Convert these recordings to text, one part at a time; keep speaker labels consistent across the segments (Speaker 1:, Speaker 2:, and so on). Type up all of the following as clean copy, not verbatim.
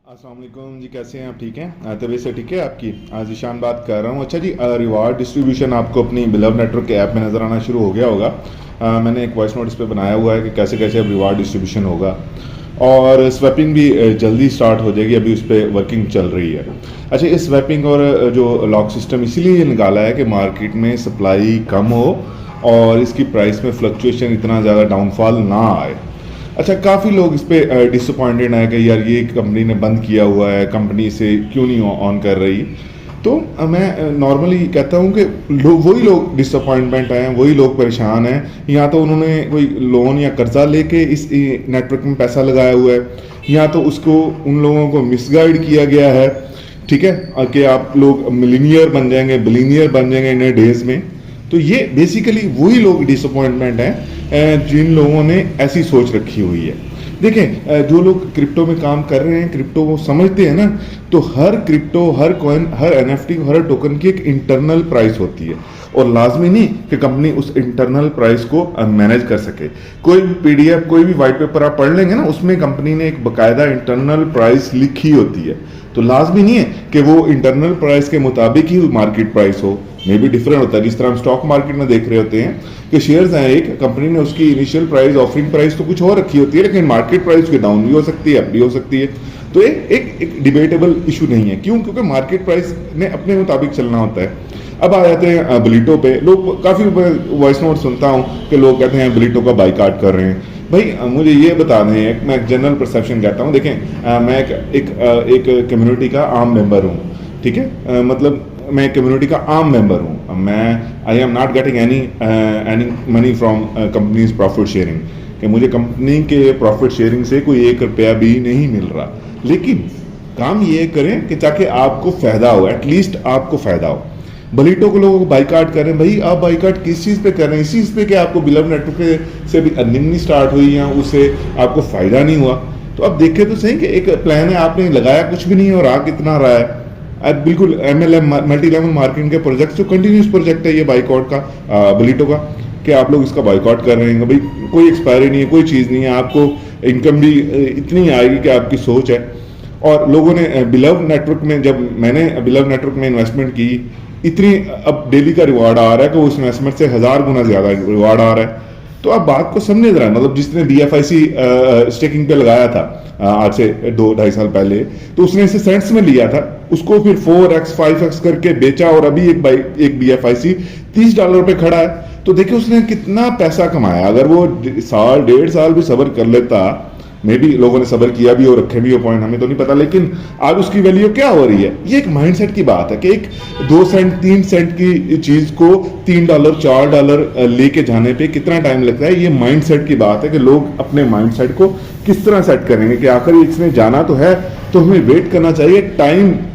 Speaker 1: अस्सलाम वालेकुम जी, कैसे हैं आप? ठीक हैं? तबीयत से ठीक है आपकी? आज ईशान बात कर रहा हूँ। अच्छा जी, रिवार्ड डिस्ट्रीब्यूशन आपको अपनी बिलव नेटवर्क के ऐप में नज़र आना शुरू हो गया होगा। मैंने एक वॉइस नोट इस पर बनाया हुआ है कि कैसे कैसे अब रिवार्ड डिस्ट्रीब्यूशन होगा, और स्वैपिंग भी जल्दी स्टार्ट हो जाएगी। अभी उस पर वर्किंग चल रही है। अच्छा, इस स्वैपिंग और जो लॉक सिस्टम इसीलिए निकाला है कि मार्केट में सप्लाई कम हो और इसकी प्राइस में फ्लक्चुएशन इतना ज़्यादा डाउनफॉल ना आए। अच्छा, काफ़ी लोग इस पर डिसअपॉइंटेड हैं कि यार ये कंपनी ने बंद किया हुआ है, कंपनी इसे क्यों नहीं ऑन कर रही। तो मैं नॉर्मली कहता हूँ कि वही लोग डिसअपॉइंटमेंट हैं, वही लोग परेशान हैं। या तो उन्होंने कोई लोन या कर्जा लेके इस नेटवर्क में पैसा लगाया हुआ है, या तो उसको उन लोगों को मिसगाइड किया गया है। ठीक है, कि आप लोग मिलीनियर बन जाएंगे, बिलीनियर बन जाएंगे इन डेज में। तो ये बेसिकली वही लोग डिसअपॉइंटमेंट हैं जिन लोगों ने ऐसी सोच रखी हुई है। देखें, जो लोग क्रिप्टो में काम कर रहे हैं, क्रिप्टो को समझते हैं ना, तो हर क्रिप्टो, हर कॉइन, हर एनएफटी, हर टोकन की एक इंटरनल प्राइस होती है, और लाजमी नहीं कि कंपनी उस इंटरनल प्राइस को मैनेज कर सके। कोई भी पीडीएफ, कोई भी व्हाइट पेपर आप पढ़ लेंगे ना, उसमें कंपनी ने एक बकायदा इंटरनल प्राइस लिखी होती है। तो लाजमी नहीं है कि वो इंटरनल प्राइस के मुताबिक ही मार्केट प्राइस हो, मे भी डिफरेंट होता है। जिस तरह हम स्टॉक मार्केट में देख रहे होते हैं कि शेयर्स हैं, एक कंपनी ने उसकी इनिशियल प्राइस, ऑफरिंग प्राइस तो कुछ और रखी होती है, लेकिन मार्केट प्राइस की डाउन भी हो सकती है, अप भी हो सकती है। तो एक डिबेटेबल इशू नहीं है। क्यों? क्योंकि मार्केट प्राइस ने अपने मुताबिक चलना होता है। अब आ जाते हैं बिलीटो पे। लोग काफ़ी वॉइस नोट सुनता हूँ कि लोग कहते हैं बिलीटो का बाइकाट कर रहे हैं। भाई मुझे ये बता दें, मैं एक जनरल परसेप्शन कहता हूँ। देखें, मैं एक कम्युनिटी का आम मेंबर हूँ। ठीक है, मतलब मैं कम्युनिटी का आम मेंबर हूँ। I am not getting any money from companies profit sharing, कि मुझे कंपनी के प्रॉफिट शेयरिंग से कोई 1 रुपया भी नहीं मिल रहा। लेकिन काम ये करें कि ताकि आपको फ़ायदा हो, एटलीस्ट आपको फ़ायदा हो। बलीटो को लोगों को बाइकाट कर रहे हैं। भाई आप बाइकाट किस चीज़ पे कर रहे हैं? इस चीज़ पे कि आपको बिलव नेटवर्क से भी अर्निंग नहीं स्टार्ट हुई या उससे आपको फ़ायदा नहीं हुआ। तो अब देखें तो सही कि एक प्लान है, आपने लगाया कुछ भी नहीं है और आ कितना रहा है। अब बिल्कुल MLM, मल्टी लेवल मार्केटिंग के प्रोजेक्ट, जो कंटिन्यूस प्रोजेक्ट है ये बाइकआउट का, बलीटो का, कि आप लोग इसका बाइकआउट कर रहे हैं। भाई कोई एक्सपायरी नहीं है, कोई चीज़ नहीं है, आपको इनकम भी इतनी आएगी कि आपकी सोच है। और लोगों ने बिलव नेटवर्क में, जब मैंने बिलव नेटवर्क में इन्वेस्टमेंट की, इतनी अब डेली का रिवार्ड आ रहा है कि उस इन्वेस्टमेंट से 1000 गुना ज़्यादा रिवार्ड आ रहा है। तो आप बात को समझे जरा। मतलब जिसने DFIC स्टेकिंग पे लगाया था आज से 2-2.5 साल पहले, तो उसने इसे सेंट्स में लिया था, उसको फिर 4x 5x करके बेचा, और अभी एक DFIC $30 पे खड़ा है। तो देखिए उसने कितना पैसा कमाया। अगर वो साल 1.5 साल भी सब्र कर लेता, मे भी लोगों ने सब्र किया भी हो, रखे भी हो, पॉइंट हमें तो नहीं पता, लेकिन आज उसकी वैल्यू क्या हो रही है। ये एक माइंडसेट की बात है कि एक 2 सेंट 3 सेंट की चीज को $3 $4 लेके जाने पे कितना टाइम लगता है। ये माइंडसेट की बात है कि लोग अपने माइंडसेट को किस तरह सेट करेंगे कि आखिर इसने जाना तो है, तो हमें वेट करना चाहिए।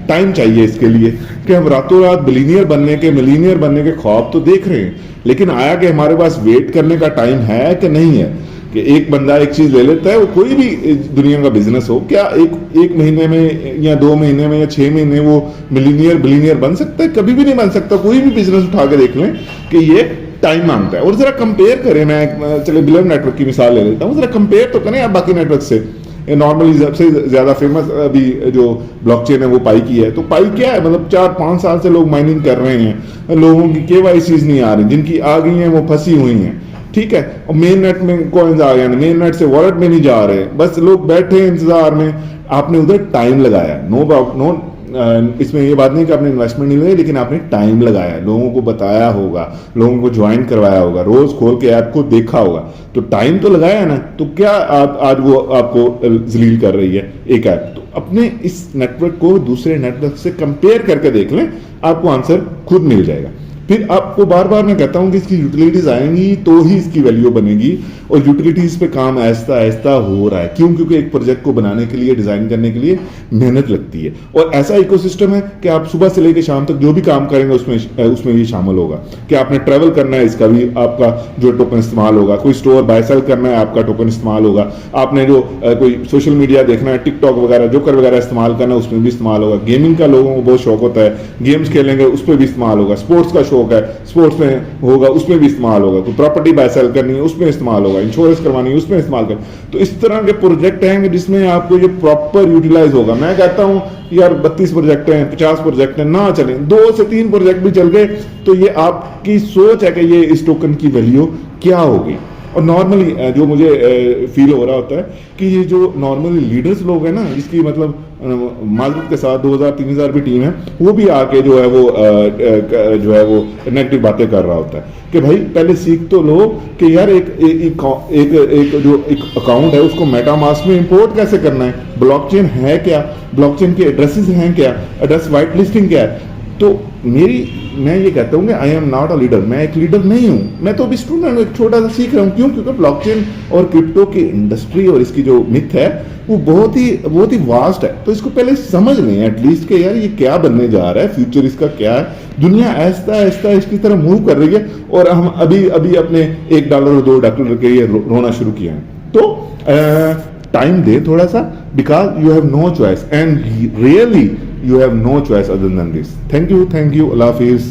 Speaker 1: टाइम चाहिए इसके लिए कि हम रातों रात बिलीनियर बनने के, मिलीनियर बनने के ख्वाब तो देख रहे हैं, लेकिन आया कि हमारे पास वेट करने का टाइम है कि नहीं है। कि एक बंदा एक चीज ले लेता है, वो कोई भी दुनिया का बिजनेस हो, क्या एक महीने में या 2 महीने में या 6 महीने वो मिलीनियर बिलीनियर बन सकता है? कभी भी नहीं बन सकता। कोई भी बिजनेस उठा के देख लें कि ये टाइम मांगता है। और जरा कंपेयर करें, मैं चले बिलव नेटवर्क की मिसाल ले लेता हूँ, जरा कंपेयर तो करें आप बाकी नेटवर्क से। नॉर्मली सबसे ज्यादा फेमस अभी जो ब्लॉकचेन है वो पाई की है। तो पाई क्या है? मतलब 4-5 साल से लोग माइनिंग कर रहे हैं, लोगों की KYCs नहीं आ रही, जिनकी आ गई हैं वो फंसी हुई हैं। ठीक है, और मेन नेट में कॉइन्स आ गए, मेन नेट से वॉलेट में नहीं जा रहे, बस लोग बैठे हैं इंतजार में। आपने उधर टाइम लगाया, नो इसमें ये बात नहीं कि आपने इन्वेस्टमेंट नहीं लगाई, लेकिन आपने टाइम लगाया, लोगों को बताया होगा, लोगों को ज्वाइन करवाया होगा, रोज खोल के ऐप को देखा होगा, तो टाइम तो लगाया ना। तो क्या आज वो आपको जलील कर रही है एक ऐप? तो अपने इस नेटवर्क को दूसरे नेटवर्क से कंपेयर करके देख लें, आपको आंसर खुद मिल जाएगा। फिर आपको बार बार मैं कहता हूं कि इसकी यूटिलिटीज आएंगी तो ही इसकी वैल्यू बनेगी, और यूटिलिटीज पे काम आहिस्ता आहिस्ता हो रहा है। क्यों? क्योंकि एक प्रोजेक्ट को बनाने के लिए, डिजाइन करने के लिए मेहनत लगती है, और ऐसा इकोसिस्टम है कि आप सुबह से लेकर शाम तक जो भी काम करेंगे उसमें ये शामिल होगा। कि आपने ट्रैवल करना है, इसका भी आपका जो टोकन इस्तेमाल होगा। कोई स्टोर बाय सेल करना है, आपका टोकन इस्तेमाल होगा। आपने जो कोई सोशल मीडिया देखना है, टिकटॉक वगैरह, जोकर वगैरह इस्तेमाल करना है, उसमें भी इस्तेमाल होगा। गेमिंग का लोगों को बहुत शौक होता है, गेम्स खेलेंगे, उस पर भी इस्तेमाल होगा। स्पोर्ट्स का शौक है, स्पोर्ट्स में होगा उसमें भी इस्तेमाल होगा, कोई प्रॉपर्टी बाय सेल करनी है उसमें इस्तेमाल होगा, इंश्योरेंस करवानी है उसमें इस्तेमाल कर। तो इस तरह के प्रोजेक्ट हैं जिसमें आपको ये प्रॉपर यूटिलाइज होगा। मैं कहता हूं यार 32 प्रोजेक्ट हैं, 50 प्रोजेक्ट हैं, ना चलें, 2 से 3 प्रोजेक्ट भी चल गए तो ये आपकी सोच है कि ये इस टोकन की वैल्यू क्या होगी। और नॉर्मली जो मुझे फील हो रहा होता है कि ये जो नॉर्मली लीडर्स लोग हैं ना, जिसकी मतलब माजरत के साथ 2000-3000 भी टीम है, वो भी आके जो है वो नेगेटिव बातें कर रहा होता है कि भाई पहले सीख तो लो कि यार एक जो एक अकाउंट है उसको मेटामास्क में इंपोर्ट कैसे करना है, ब्लॉकचेन है क्या, ब्लॉकचेन के एड्रेसेस हैं क्या, एड्रेस वाइट लिस्टिंग क्या है। तो मैं ये कहता हूँ कि I am not a leader, मैं एक लीडर नहीं हूँ, मैं तो अभी स्टूडेंट एक छोटा सा सीख रहा हूँ। क्यों? क्योंकि ब्लॉकचेन और क्रिप्टो की इंडस्ट्री और इसकी जो मिथ है वो बहुत ही वास्ट है। तो इसको पहले समझ लें एटलीस्ट कि यार ये क्या बनने जा रहा है, फ्यूचर इसका क्या है। दुनिया ऐसा ऐसा इसकी तरह मूव कर रही है और हम अभी अभी अपने $1 और $2 के लिए रोना शुरू किया है। तो टाइम दे थोड़ा सा, because you have no choice and really you have no choice other than this. Thank you. Allah Hafiz.